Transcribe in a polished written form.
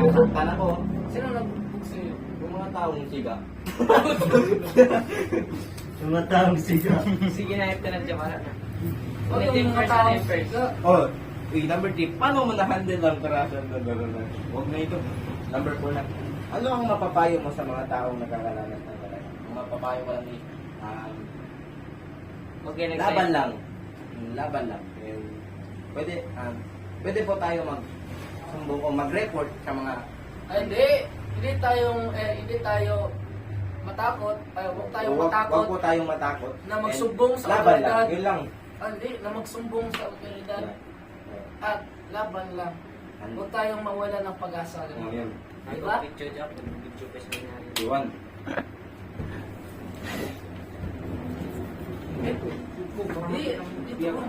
Nasaktan ako. Sino nag-book sa'yo? Yung mga taong siga. Yung mga taong siga. Sige na, ito na dyan para na. O Ulitin yung mga first, tao. ulitin first. Oh, number 3. Paano mo na-handle ang karasal na gano'n? Huwag na ito. Number 4 na. Ano ang mapapayo mo sa mga taong nagkakalanas ng gano'n? Ang mapapayo ko lang is, Okay, next laban time. lang. Laban lang. Pwede po tayo sumbong o mag-report sa mga Ay, hindi tayo matakot. Ay, huwag tayong Huwag matakot po tayong matakot. na magsumbong sa laban otoridad. lang. Yun lang. Hindi, na magsumbong sa otoridad. At laban lang. Huwag tayong mawala ng pag-asa. Yun. Diba? Picture dyan, picture pa siya nangyari. Iwan. Hindi, dito.